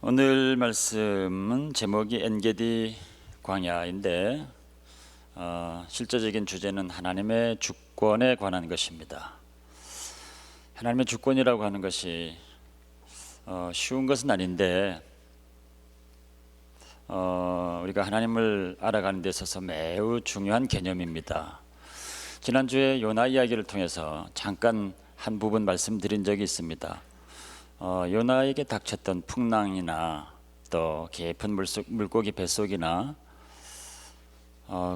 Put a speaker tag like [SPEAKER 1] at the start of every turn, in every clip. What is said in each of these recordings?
[SPEAKER 1] 오늘 말씀은 제목이 엔게디 광야인데 실제적인 주제는 하나님의 주권에 관한 것입니다. 하나님의 주권이라고 하는 것이 쉬운 것은 아닌데 우리가 하나님을 알아가는 데 있어서 매우 중요한 개념입니다. 지난주에 요나 이야기를 통해서 잠깐 한 부분 말씀드린 적이 있습니다. 요나에게 닥쳤던 풍랑이나 또 깊은 물고기 뱃속이나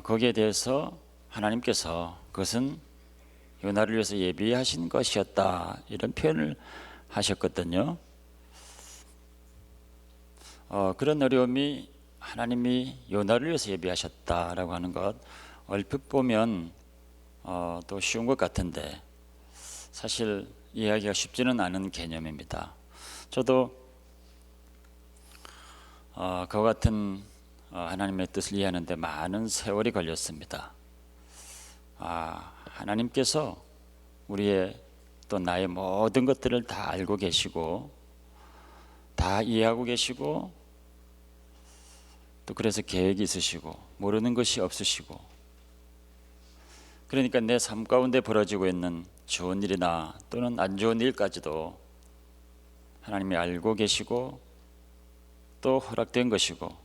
[SPEAKER 1] 거기에 대해서 하나님께서 그것은 요나를 위해서 예비하신 것이었다 이런 표현을 하셨거든요. 그런 어려움이 하나님이 요나를 위해서 예비하셨다라고 하는 것 얼핏 보면 또 쉬운 것 같은데 사실 이해하기가 쉽지는 않은 개념입니다. 저도 그와 같은 하나님의 뜻을 이해하는데 많은 세월이 걸렸습니다. 하나님께서 우리의 또 나의 모든 것들을 다 알고 계시고 다 이해하고 계시고 또 그래서 계획이 있으시고 모르는 것이 없으시고, 그러니까 내 삶 가운데 벌어지고 있는 좋은 일이나 또는 안 좋은 일까지도 하나님이 알고 계시고 또 허락된 것이고,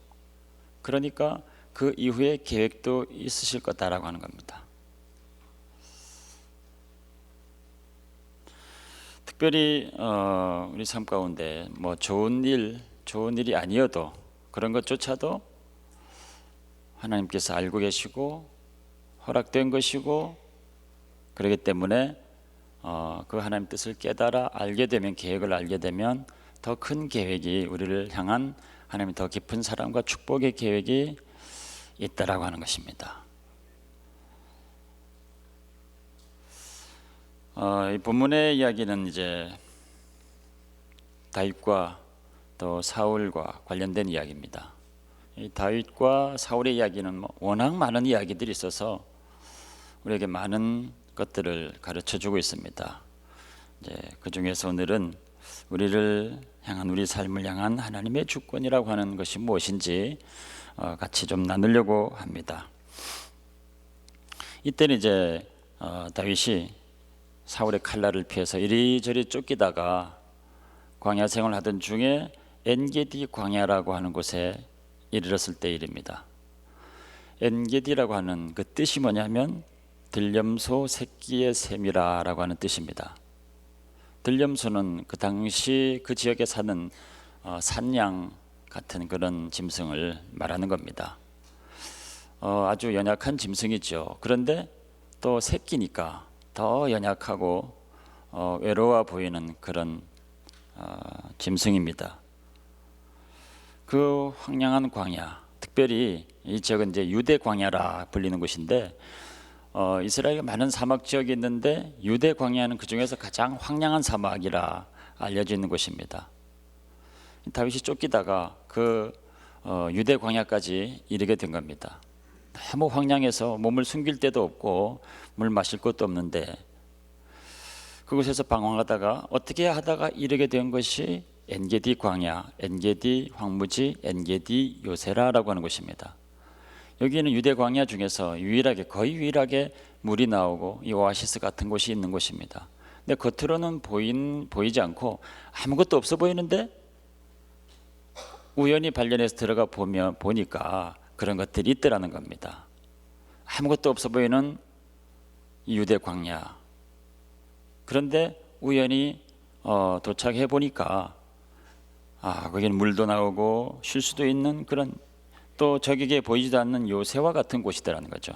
[SPEAKER 1] 그러니까 그 이후에 계획도 있으실 거다라고 하는 겁니다. 특별히 우리 삶 가운데 뭐 좋은 일이 아니어도 그런 것조차도 하나님께서 알고 계시고 허락된 것이고, 그렇기 때문에 그 하나님 뜻을 깨달아 알게 되면, 계획을 알게 되면 더 큰 계획이 우리를 향한 하나님의 더 깊은 사랑과 축복의 계획이 있다라고 하는 것입니다. 이 본문의 이야기는 이제 다윗과 또 사울과 관련된 이야기입니다. 이 다윗과 사울의 이야기는 워낙 많은 이야기들이 있어서 우리에게 많은 것들을 가르쳐주고 있습니다. 이제 그 중에서 오늘은 우리를 향한, 우리 삶을 향한 하나님의 주권이라고 하는 것이 무엇인지 같이 좀 나누려고 합니다. 이때는 이제 다윗이 사울의 칼날을 피해서 이리저리 쫓기다가 광야 생활을 하던 중에 엔게디 광야라고 하는 곳에 이르렀을 때 일입니다. 엔게디라고 하는 그 뜻이 뭐냐면 들염소 새끼의 셈이라고 하는 뜻입니다. 들염소는 그 당시 그 지역에 사는 산양 같은 그런 짐승을 말하는 겁니다. 아주 연약한 짐승이죠. 그런데 또 새끼니까 더 연약하고 외로워 보이는 그런 짐승입니다. 그 황량한 광야, 특별히 이 지역은 이제 유대 광야라 불리는 곳인데 이스라엘에 많은 사막 지역이 있는데 유대 광야는 그 중에서 가장 황량한 사막이라 알려져 있는 곳입니다. 다윗이 쫓기다가 그 유대 광야까지 이르게 된 겁니다. 너무 황량해서 몸을 숨길 데도 없고 물 마실 것도 없는데 그곳에서 방황하다가 어떻게 하다가 이르게 된 것이 엔게디 광야, 엔게디 황무지, 엔게디 요세라라고 하는 곳입니다. 여기는 유대 광야 중에서 거의 유일하게 물이 나오고 이 오아시스 같은 곳이 있는 곳입니다. 근데 겉으로는 보이지 않고 아무것도 없어 보이는데 우연히 발견해서 들어가 보니까 그런 것들이 있더라는 겁니다. 아무것도 없어 보이는 이 유대 광야. 그런데 우연히 도착해 보니까 거기는 물도 나오고 쉴 수도 있는 그런, 또 저에게 보이지도 않는 요새와 같은 곳이더라는 거죠.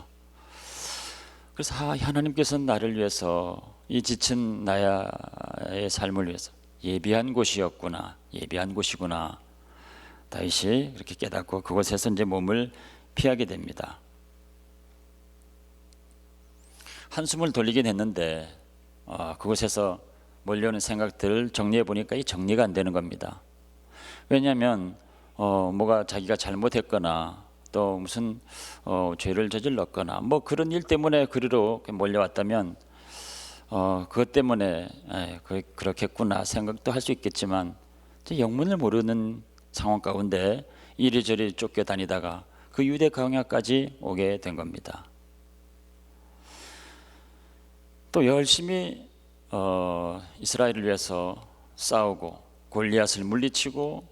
[SPEAKER 1] 그래서 하나님께서는 나를 위해서, 이 지친 나의 삶을 위해서 예비한 곳이었구나, 예비한 곳이구나. 다윗이 그렇게 깨닫고 그곳에서 이제 몸을 피하게 됩니다. 한숨을 돌리긴 했는데 그곳에서 몰려오는 생각들을 정리해 보니까 이 정리가 안 되는 겁니다. 왜냐하면 뭐가 자기가 잘못했거나 또 무슨 죄를 저질렀거나 뭐 그런 일 때문에 그리로 몰려왔다면 그것 때문에 그렇겠구나 생각도 할 수 있겠지만 영문을 모르는 상황 가운데 이리저리 쫓겨다니다가 그 유대 광야까지 오게 된 겁니다. 또 열심히 이스라엘을 위해서 싸우고 골리앗을 물리치고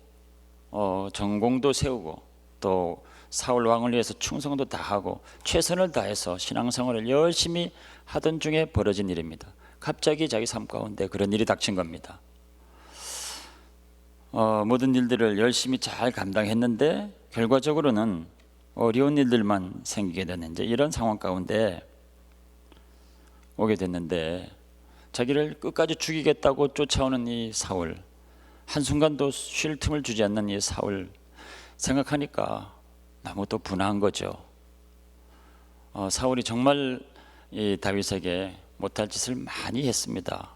[SPEAKER 1] 전공도 세우고 또 사울 왕을 위해서 충성도 다하고 최선을 다해서 신앙생활을 열심히 하던 중에 벌어진 일입니다. 갑자기 자기 삶 가운데 그런 일이 닥친 겁니다. 모든 일들을 열심히 잘 감당했는데 결과적으로는 어려운 일들만 생기게 되는 이제 이런 상황 가운데 오게 됐는데, 자기를 끝까지 죽이겠다고 쫓아오는 이 사울, 한순간도 쉴 틈을 주지 않는 이 사울 생각하니까 너무 또 분한 거죠. 사울이 정말 이 다윗에게 못할 짓을 많이 했습니다.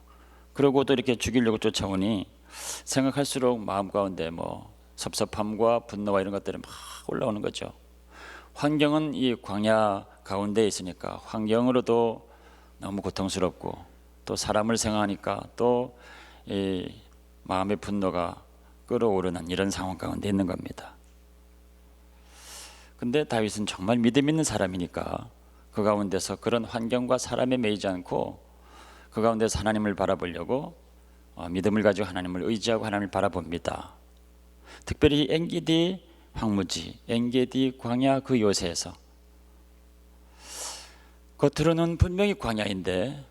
[SPEAKER 1] 그러고도 이렇게 죽이려고 쫓아오니 생각할수록 마음 가운데 섭섭함과 분노와 이런 것들이 막 올라오는 거죠. 환경은 이 광야 가운데 있으니까 환경으로도 너무 고통스럽고, 또 사람을 생각하니까 또 이 마음의 분노가 끓어오르는 이런 상황 가운데 있는 겁니다. 근데 다윗은 정말 믿음 있는 사람이니까 그 가운데서 그런 환경과 사람에 매이지 않고 그 가운데서 하나님을 바라보려고 믿음을 가지고 하나님을 의지하고 하나님을 바라봅니다. 특별히 엔게디 황무지, 엔게디 광야 그 요새에서, 겉으로는 분명히 광야인데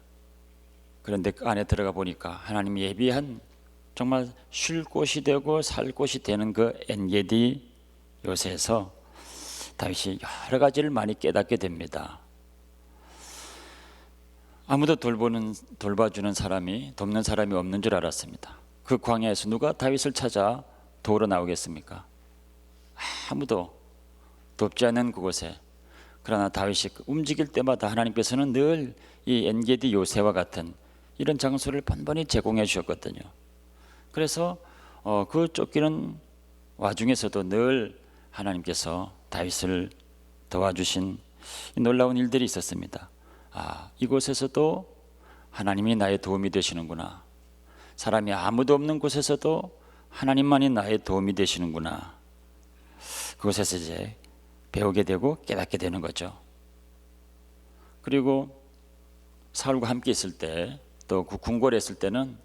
[SPEAKER 1] 그런데 그 안에 들어가 보니까 하나님이 예비한 정말 쉴 곳이 되고 살 곳이 되는 그 엔게디 요새에서 다윗이 여러 가지를 많이 깨닫게 됩니다. 아무도 돌봐주는 사람이, 돕는 사람이 없는 줄 알았습니다. 그 광야에서 누가 다윗을 찾아 도우러 나오겠습니까? 아무도 돕지 않는 그곳에, 그러나 다윗이 움직일 때마다 하나님께서는 늘 이 엔게디 요새와 같은 이런 장소를 번번이 제공해 주셨거든요. 그래서 그 쫓기는 와중에서도 늘 하나님께서 다윗을 도와주신 놀라운 일들이 있었습니다. 이곳에서도 하나님이 나의 도움이 되시는구나. 사람이 아무도 없는 곳에서도 하나님만이 나의 도움이 되시는구나. 그곳에서 이제 배우게 되고 깨닫게 되는 거죠. 그리고 사울과 함께 있을 때, 또 그 궁궐에 있을 때는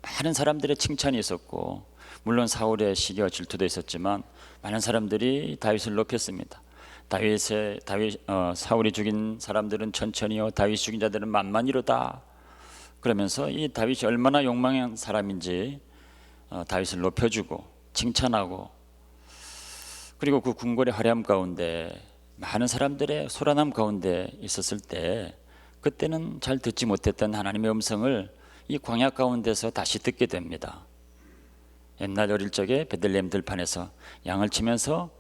[SPEAKER 1] 많은 사람들의 칭찬이 있었고, 물론 사울의 시기와 질투도 있었지만 많은 사람들이 다윗을 높였습니다. 사울이 죽인 사람들은 천천히요, 다윗이 죽인 자들은 만만이로다. 그러면서 이 다윗이 얼마나 욕망한 사람인지 다윗을 높여주고 칭찬하고, 그리고 그 궁궐의 화려함 가운데 많은 사람들의 소란함 가운데 있었을 때, 그때는 잘 듣지 못했던 하나님의 음성을 이 광야 가운데서 다시 듣게 됩니다. 옛날 어릴 적에 베들레헴 들판에서 양을 치면서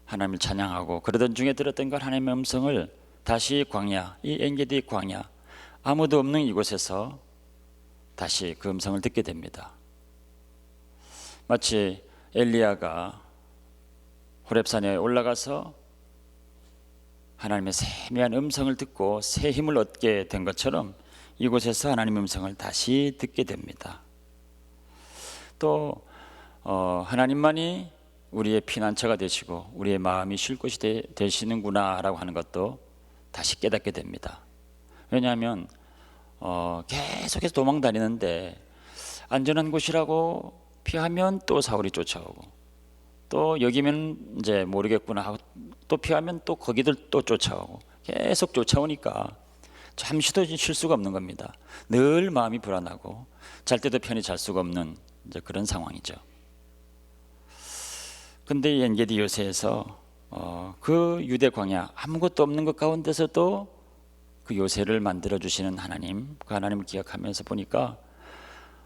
[SPEAKER 1] 하나님을 찬양하고 그러던 중에 들었던 걸, 하나님의 음성을 다시 광야, 이 엔게디 광야, 아무도 없는 이곳에서 다시 그 음성을 듣게 됩니다. 마치 엘리야가 호렙산에 올라가서 하나님의 세미한 음성을 듣고 새 힘을 얻게 된 것처럼 이곳에서 하나님의 음성을 다시 듣게 됩니다. 또 하나님만이 우리의 피난처가 되시고 우리의 마음이 쉴 곳이 되시는구나 라고 하는 것도 다시 깨닫게 됩니다. 왜냐하면 계속해서 도망다니는데 안전한 곳이라고 피하면 또 사울이 쫓아오고, 또 여기면 이제 모르겠구나 하고 또 피하면 또 거기들 또 쫓아오고, 계속 쫓아오니까 잠시도 쉴 수가 없는 겁니다. 늘 마음이 불안하고 잘 때도 편히 잘 수가 없는 이제 그런 상황이죠. 근데 이 엔게디 요새에서 그 유대 광야, 아무것도 없는 것 가운데서도 그 요새를 만들어 주시는 하나님, 그 하나님을 기억하면서 보니까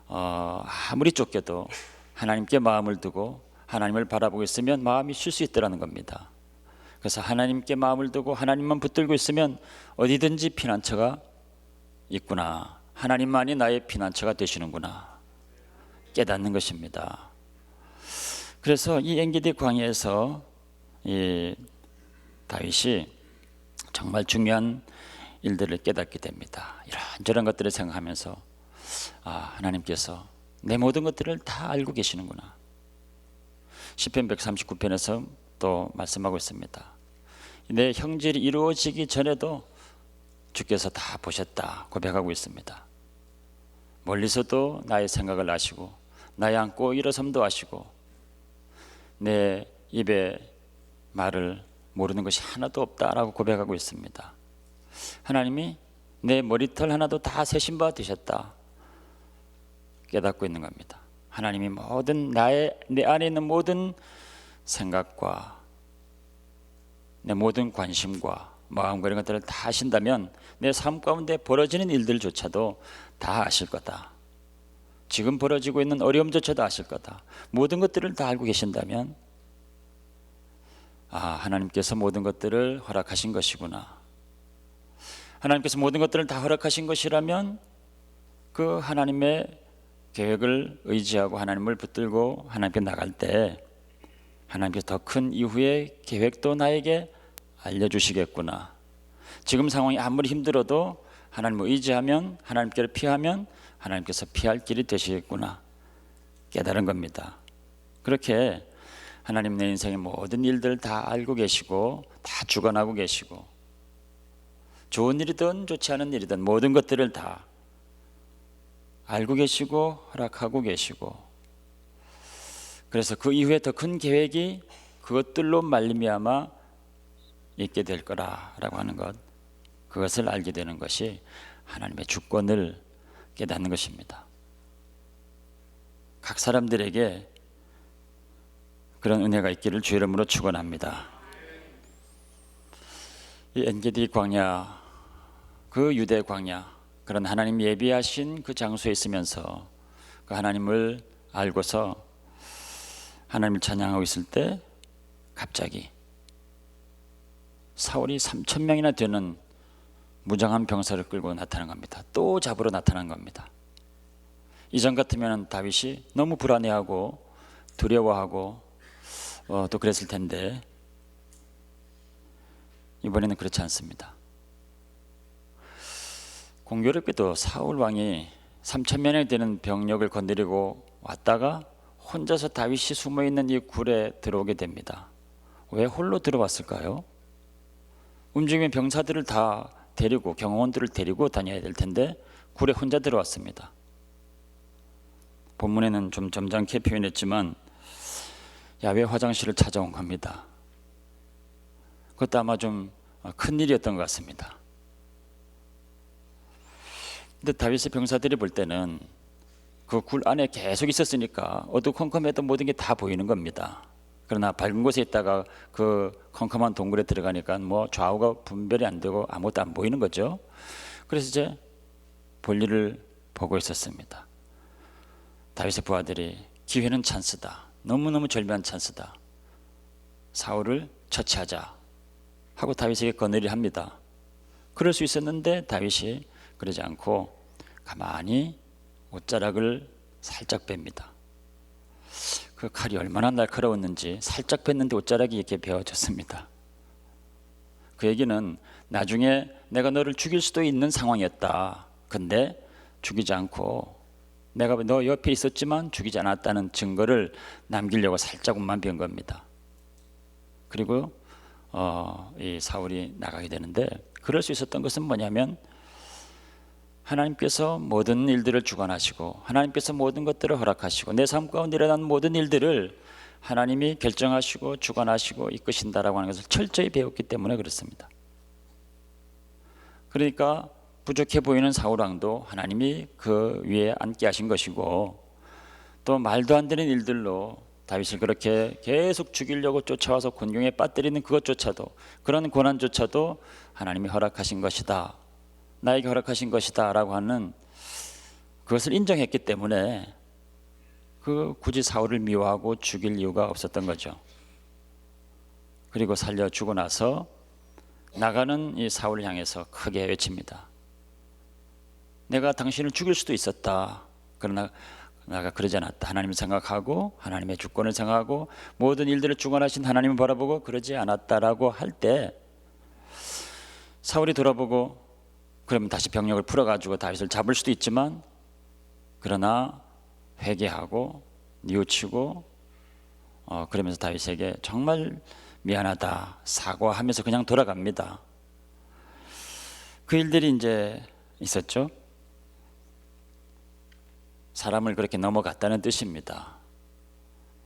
[SPEAKER 1] 아무리 쫓겨도 하나님께 마음을 두고 하나님을 바라보고 있으면 마음이 쉴 수 있다는 겁니다. 그래서 하나님께 마음을 두고 하나님만 붙들고 있으면 어디든지 피난처가 있구나, 하나님만이 나의 피난처가 되시는구나 깨닫는 것입니다. 그래서 이 엔게디 광야에서 이 다윗이 정말 중요한 일들을 깨닫게 됩니다. 이런저런 것들을 생각하면서 하나님께서 내 모든 것들을 다 알고 계시는구나. 시편 139편에서 또 말씀하고 있습니다. 내 형질이 이루어지기 전에도 주께서 다 보셨다 고백하고 있습니다. 멀리서도 나의 생각을 아시고 나의 앉고 일어섬도 아시고 내 입에 말을 모르는 것이 하나도 없다라고 고백하고 있습니다. 하나님이 내 머리털 하나도 다 세신 바 되셨다 깨닫고 있는 겁니다. 하나님이 모든 내 안에 있는 모든 생각과 내 모든 관심과 마음 그런 것들을 다 아신다면 내 삶 가운데 벌어지는 일들조차도 다 아실 거다. 지금 벌어지고 있는 어려움조차도 아실 거다. 모든 것들을 다 알고 계신다면 하나님께서 모든 것들을 허락하신 것이구나. 하나님께서 모든 것들을 다 허락하신 것이라면 그 하나님의 계획을 의지하고 하나님을 붙들고 하나님께 나갈 때 하나님께서 더 큰 이후의 계획도 나에게 알려주시겠구나. 지금 상황이 아무리 힘들어도 하나님을 의지하면 하나님께를 피하면 하나님께서 피할 길이 되시겠구나 깨달은 겁니다. 그렇게 하나님 내 인생의 모든 일들을 다 알고 계시고 다 주관하고 계시고 좋은 일이든 좋지 않은 일이든 모든 것들을 다 알고 계시고 허락하고 계시고 그래서 그 이후에 더 큰 계획이 그것들로 말미암아 있게 될 거라고 하는 것, 그것을 알게 되는 것이 하나님의 주권을 깨닫는 것입니다. 각 사람들에게 그런 은혜가 있기를 주의 이름으로 축원합니다. 이 엔게디 광야, 그 유대 광야, 그런 하나님 예비하신 그 장소에 있으면서 그 하나님을 알고서 하나님을 찬양하고 있을 때 갑자기 사울이 3,000명이나 되는 무장한 병사를 끌고 나타난 겁니다. 또 잡으러 나타난 겁니다. 이전 같으면 다윗이 너무 불안해하고 두려워하고 또 그랬을 텐데 이번에는 그렇지 않습니다. 공교롭게도 사울 왕이 3,000명이 되는 병력을 건드리고 왔다가 혼자서 다윗이 숨어있는 이 굴에 들어오게 됩니다. 왜 홀로 들어왔을까요? 움직이는 병사들을 다 데리고 경호원들을 데리고 다녀야 될 텐데 굴에 혼자 들어왔습니다. 본문에는 좀 점잖게 표현했지만 야외 화장실을 찾아온 겁니다. 그것도 아마 좀 큰 일이었던 것 같습니다. 근데 다윗의 병사들이 볼 때는 그 굴 안에 계속 있었으니까 어두컴컴해도 모든 게 다 보이는 겁니다. 그러나 밝은 곳에 있다가 그 컴컴한 동굴에 들어가니까 뭐 좌우가 분별이 안 되고 아무것도 안 보이는 거죠. 그래서 이제 볼일을 보고 있었습니다. 다윗의 부하들이 기회는 찬스다. 너무너무 절묘한 찬스다. 사울을 처치하자 하고 다윗에게 건의를 합니다. 그럴 수 있었는데 다윗이 그러지 않고 가만히 옷자락을 살짝 뺍니다. 그 칼이 얼마나 날카로웠는지 살짝 뺐는데 옷자락이 이렇게 베어졌습니다. 그 얘기는 나중에 내가 너를 죽일 수도 있는 상황이었다. 근데 죽이지 않고 내가 너 옆에 있었지만 죽이지 않았다는 증거를 남기려고 살짝 옷만 뺀 겁니다. 그리고 이 사울이 나가게 되는데 그럴 수 있었던 것은 뭐냐면 하나님께서 모든 일들을 주관하시고 하나님께서 모든 것들을 허락하시고 내 삶 가운데 일어난 모든 일들을 하나님이 결정하시고 주관하시고 이끄신다라고 하는 것을 철저히 배웠기 때문에 그렇습니다. 그러니까 부족해 보이는 사울왕도 하나님이 그 위에 앉게 하신 것이고 또 말도 안 되는 일들로 다윗을 그렇게 계속 죽이려고 쫓아와서 곤경에 빠뜨리는 그것조차도 그런 고난조차도 하나님이 허락하신 것이다. 나에게 허락하신 것이다 라고 하는 그것을 인정했기 때문에 굳이 사울을 미워하고 죽일 이유가 없었던 거죠. 그리고 살려주고 나서 나가는 이 사울을 향해서 크게 외칩니다. 내가 당신을 죽일 수도 있었다. 그러나 내가 그러지 않았다. 하나님을 생각하고 하나님의 주권을 생각하고 모든 일들을 주관하신 하나님을 바라보고 그러지 않았다라고 할 때 사울이 돌아보고 그러면 다시 병력을 풀어가지고 다윗을 잡을 수도 있지만 그러나 회개하고 뉘우치고 그러면서 다윗에게 정말 미안하다 사과하면서 그냥 돌아갑니다. 그 일들이 이제 있었죠. 사람을 그렇게 넘어갔다는 뜻입니다.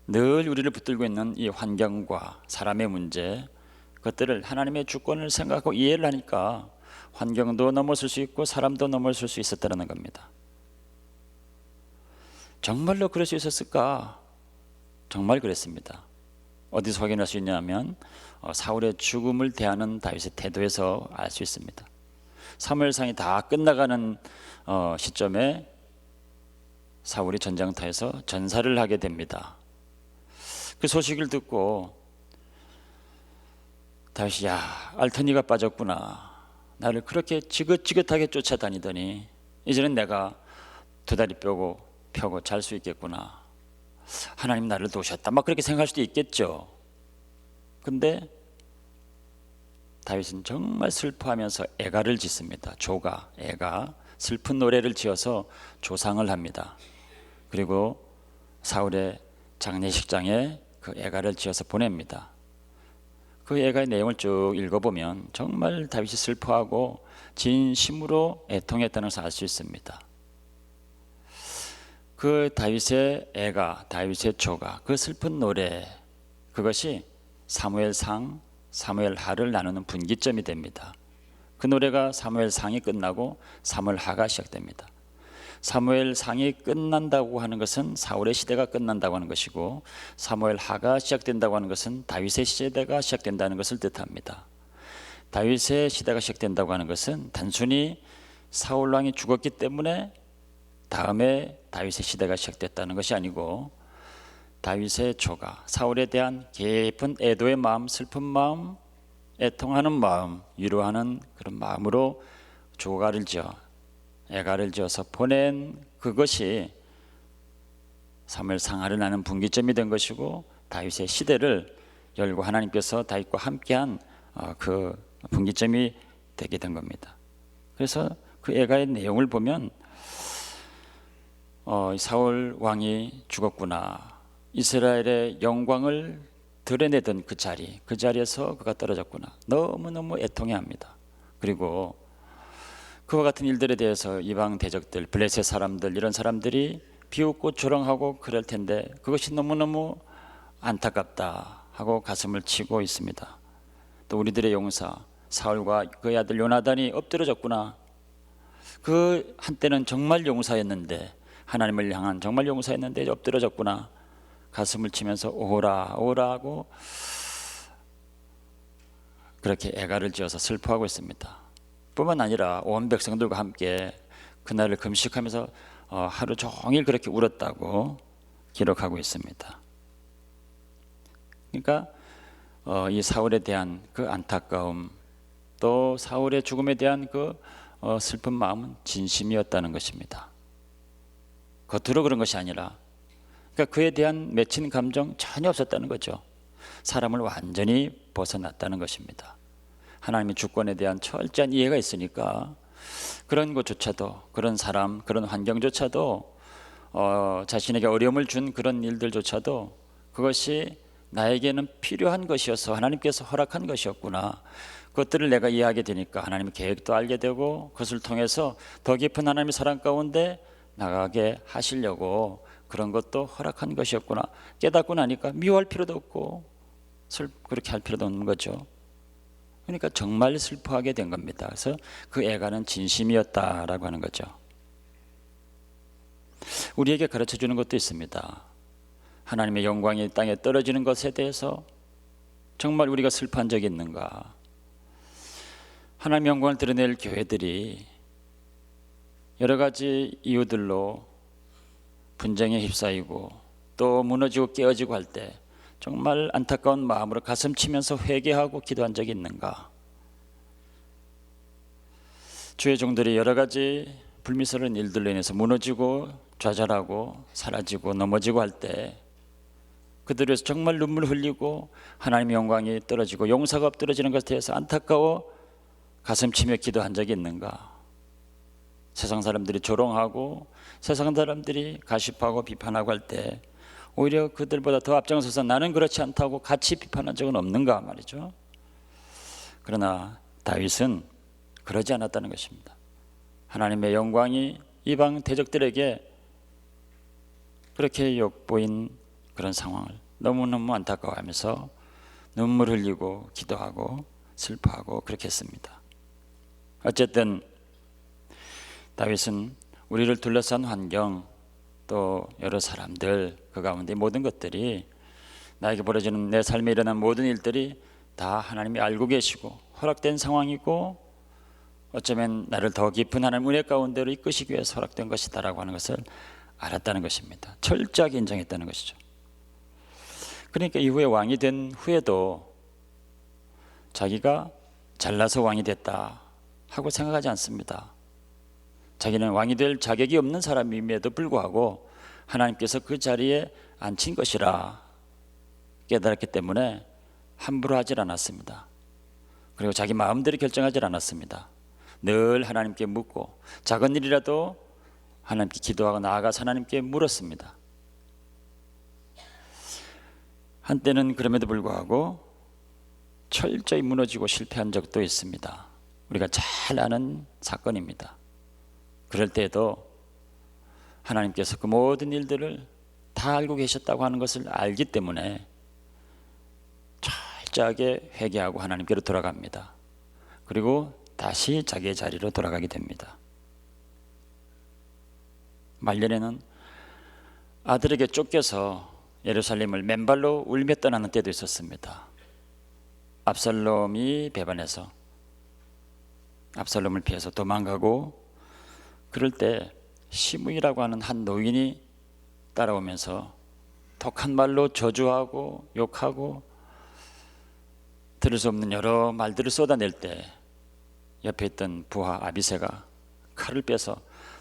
[SPEAKER 1] 늘 우리를 붙들고 있는 이 환경과 사람의 문제, 그것들을 하나님의 주권을 생각하고 이해를 하니까 환경도 넘어설 수 있고 사람도 넘어설 수 있었다는 겁니다. 정말로 그럴 수 있었을까? 정말 그랬습니다. 어디서 확인할 수 있냐면 사울의 죽음을 대하는 다윗의 태도에서 알 수 있습니다. 사무엘상이 다 끝나가는 시점에 사울이 전장터에서 전사를 하게 됩니다. 그 소식을 듣고 다윗이 야, 알터니가 빠졌구나. 나를 그렇게 지긋지긋하게 쫓아다니더니 이제는 내가 두 다리 펴고 잘 수 있겠구나. 하나님 나를 도우셨다. 막 그렇게 생각할 수도 있겠죠. 근데 다윗은 정말 슬퍼하면서 애가를 짓습니다. 애가 슬픈 노래를 지어서 조상을 합니다. 그리고 사울의 장례식장에 그 애가를 지어서 보냅니다. 그 애가의 내용을 쭉 읽어보면 정말 다윗이 슬퍼하고 진심으로 애통했다는 것을 알 수 있습니다. 그 다윗의 애가, 다윗의 조가, 그 슬픈 노래, 그것이 사무엘상, 사무엘하를 나누는 분기점이 됩니다. 그 노래가 사무엘상이 끝나고 사무엘하가 시작됩니다. 사무엘상이 끝난다고 하는 것은 사울의 시대가 끝난다고 하는 것이고, 사무엘하가 시작된다고 하는 것은 다윗의 시대가 시작된다는 것을 뜻합니다. 다윗의 시대가 시작된다고 하는 것은 단순히 사울 왕이 죽었기 때문에 다음에 다윗의 시대가 시작됐다는 것이 아니고, 다윗의 조가, 사울에 대한 깊은 애도의 마음, 슬픈 마음, 애통하는 마음, 위로하는 그런 마음으로 애가를 지어서 보낸 그것이 사무엘상하를 나는 분기점이 된 것이고, 다윗의 시대를 열고 하나님께서 다윗과 함께한 그 분기점이 되게 된 겁니다. 그래서 그 애가의 내용을 보면 사울 왕이 죽었구나, 이스라엘의 영광을 드러내던 그 자리에서 그가 떨어졌구나, 너무너무 애통해합니다. 그리고 그와 같은 일들에 대해서 이방 대적들, 블레셋 사람들, 이런 사람들이 비웃고 조롱하고 그럴 텐데 그것이 너무너무 안타깝다 하고 가슴을 치고 있습니다. 또 우리들의 용사 사울과 그의 아들 요나단이 엎드러졌구나, 그 한때는 정말 용사였는데, 하나님을 향한 정말 용사였는데 엎드러졌구나, 가슴을 치면서 오라 하고 그렇게 애가를 지어서 슬퍼하고 있습니다. 뿐만 아니라 온 백성들과 함께 그날을 금식하면서 하루 종일 그렇게 울었다고 기록하고 있습니다. 그러니까 이 사울에 대한 그 안타까움, 또 사울의 죽음에 대한 그 슬픈 마음은 진심이었다는 것입니다. 겉으로 그런 것이 아니라, 그러니까 그에 대한 맺힌 감정 전혀 없었다는 거죠. 사람을 완전히 벗어났다는 것입니다. 하나님의 주권에 대한 철저한 이해가 있으니까 그런 것조차도, 그런 사람, 그런 환경조차도, 자신에게 어려움을 준 그런 일들조차도 그것이 나에게는 필요한 것이어서 하나님께서 허락한 것이었구나, 그것들을 내가 이해하게 되니까 하나님의 계획도 알게 되고, 그것을 통해서 더 깊은 하나님의 사랑 가운데 나가게 하시려고 그런 것도 허락한 것이었구나 깨닫고 나니까 미워할 필요도 없고 그렇게 할 필요도 없는 거죠. 그러니까 정말 슬퍼하게 된 겁니다. 그래서 그 애가는 진심이었다라고 하는 거죠. 우리에게 가르쳐 주는 것도 있습니다. 하나님의 영광이 땅에 떨어지는 것에 대해서 정말 우리가 슬퍼한 적이 있는가? 하나님의 영광을 드러낼 교회들이 여러 가지 이유들로 분쟁에 휩싸이고 또 무너지고 깨어지고 할 때 정말 안타까운 마음으로 가슴 치면서 회개하고 기도한 적이 있는가? 주의 종들이 여러 가지 불미스러운 일들로 인해서 무너지고 좌절하고 사라지고 넘어지고 할 때 그들에서 정말 눈물 흘리고 하나님의 영광이 떨어지고 용서가 엎드러지는 것에 대해서 안타까워 가슴 치며 기도한 적이 있는가? 세상 사람들이 조롱하고 세상 사람들이 가십하고 비판하고 할 때 오히려 그들보다 더 앞장서서 나는 그렇지 않다고 같이 비판한 적은 없는가 말이죠. 그러나 다윗은 그러지 않았다는 것입니다. 하나님의 영광이 이방 대적들에게 그렇게 엿보인 그런 상황을 너무너무 안타까워하면서 눈물 흘리고 기도하고 슬퍼하고 그렇게 했습니다. 어쨌든 다윗은 우리를 둘러싼 환경, 또 여러 사람들, 그 가운데 모든 것들이, 나에게 벌어지는 내 삶에 일어난 모든 일들이 다 하나님이 알고 계시고 허락된 상황이고, 어쩌면 나를 더 깊은 하나님 은혜 가운데로 이끄시기 위해서 허락된 것이다라고 하는 것을 알았다는 것입니다. 철저하게 인정했다는 것이죠. 그러니까 이후에 왕이 된 후에도 자기가 잘나서 왕이 됐다 하고 생각하지 않습니다. 자기는 왕이 될 자격이 없는 사람임에도 불구하고 하나님께서 그 자리에 앉힌 것이라 깨달았기 때문에 함부로 하질 않았습니다. 그리고 자기 마음대로 결정하질 않았습니다. 늘 하나님께 묻고 작은 일이라도 하나님께 기도하고 나아가서 하나님께 물었습니다. 한때는 그럼에도 불구하고 철저히 무너지고 실패한 적도 있습니다. 우리가 잘 아는 사건입니다. 그럴 때에도 하나님께서 그 모든 일들을 다 알고 계셨다고 하는 것을 알기 때문에 철저하게 회개하고 하나님께로 돌아갑니다. 그리고 다시 자기의 자리로 돌아가게 됩니다. 말년에는 아들에게 쫓겨서 예루살렘을 맨발로 울며 떠나는 때도 있었습니다. 압살롬이 배반해서 압살롬을 피해서 도망가고, 그럴 때 시므이라고 하는 한 노인이 따라오면서 독한 말로 저주하고 욕하고 들을 수 없는 여러 말들을 쏟아낼 때 옆에 있던 부하 아비새가 칼을 빼서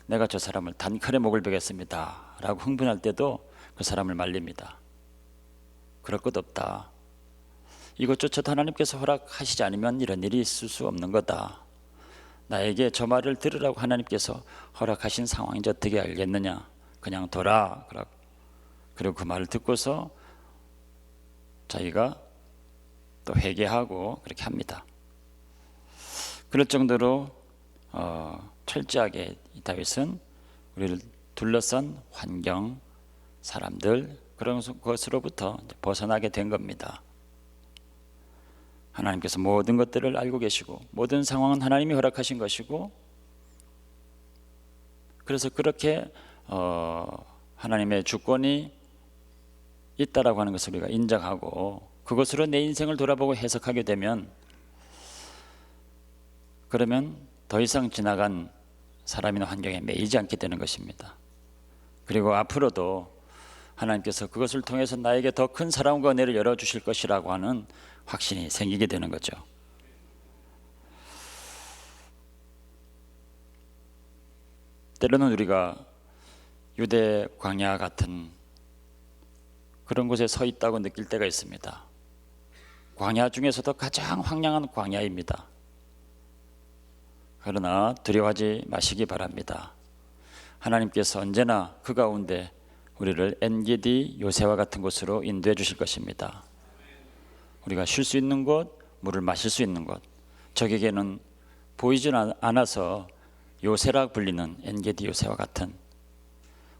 [SPEAKER 1] 내가 저 사람을 단칼에 목을 베겠습니다 라고 흥분할 때도 그 사람을 말립니다. 그럴 것 없다. 이것조차도 하나님께서 허락하시지 않으면 이런 일이 있을 수 없는 거다. 나에게 저 말을 들으라고 하나님께서 허락하신 상황인지 어떻게 알겠느냐. 그냥 둬라. 그리고 그 말을 듣고서 자기가 또 회개하고 그렇게 합니다. 그럴 정도로 철저하게 다윗은 우리를 둘러싼 환경, 사람들, 그런 것으로부터 벗어나게 된 겁니다. 하나님께서 모든 것들을 알고 계시고 모든 상황은 하나님이 허락하신 것이고, 그래서 그렇게 하나님의 주권이 있다라고 하는 것을 우리가 인정하고 그것으로 내 인생을 돌아보고 해석하게 되면, 그러면 더 이상 지나간 사람이나 환경에 매이지 않게 되는 것입니다. 그리고 앞으로도 하나님께서 그것을 통해서 나에게 더 큰 사랑과 은혜를 열어주실 것이라고 하는 확신이 생기게 되는 거죠. 때로는 우리가 유대 광야 같은 그런 곳에 서 있다고 느낄 때가 있습니다. 광야 중에서도 가장 황량한 광야입니다. 그러나 두려워하지 마시기 바랍니다. 하나님께서 언제나 그 가운데 우리를 엔게디 요새와 같은 곳으로 인도해 주실 것입니다. 우리가 쉴 수 있는 곳, 물을 마실 수 있는 곳, 적에게는 보이지 않아서 요새라 불리는 엔게디 요새와 같은,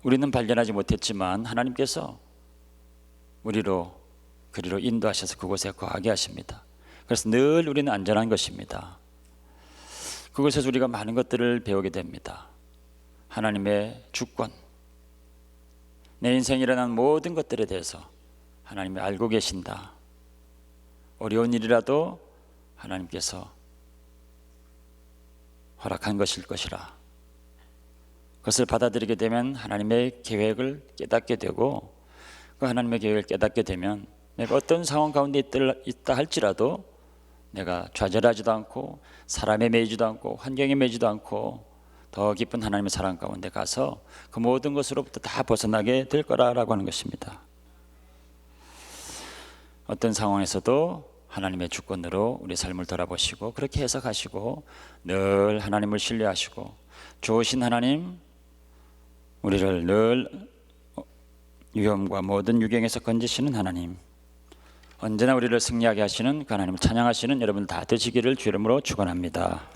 [SPEAKER 1] 우리는 발견하지 못했지만 하나님께서 우리로 그리로 인도하셔서 그곳에 거하게 하십니다. 그래서 늘 우리는 안전한 것입니다. 그곳에서 우리가 많은 것들을 배우게 됩니다. 하나님의 주권, 내 인생에 일어난 모든 것들에 대해서 하나님이 알고 계신다. 어려운 일이라도 하나님께서 허락한 것일 것이라. 그것을 받아들이게 되면 하나님의 계획을 깨닫게 되고, 그 하나님의 계획을 깨닫게 되면 내가 어떤 상황 가운데 있다 할지라도 내가 좌절하지도 않고 사람에 매이지도 않고 환경에 매이지도 않고 더 깊은 하나님의 사랑 가운데 가서 그 모든 것으로부터 다 벗어나게 될 거라고 하는 것입니다. 어떤 상황에서도 하나님의 주권으로 우리 삶을 돌아보시고 그렇게 해석하시고 늘 하나님을 신뢰하시고 좋으신 하나님, 우리를 늘 위험과 모든 유경에서 건지시는 하나님, 언제나 우리를 승리하게 하시는 그 하나님을 찬양하시는 여러분 다 되시기를 주 이름으로 축원합니다.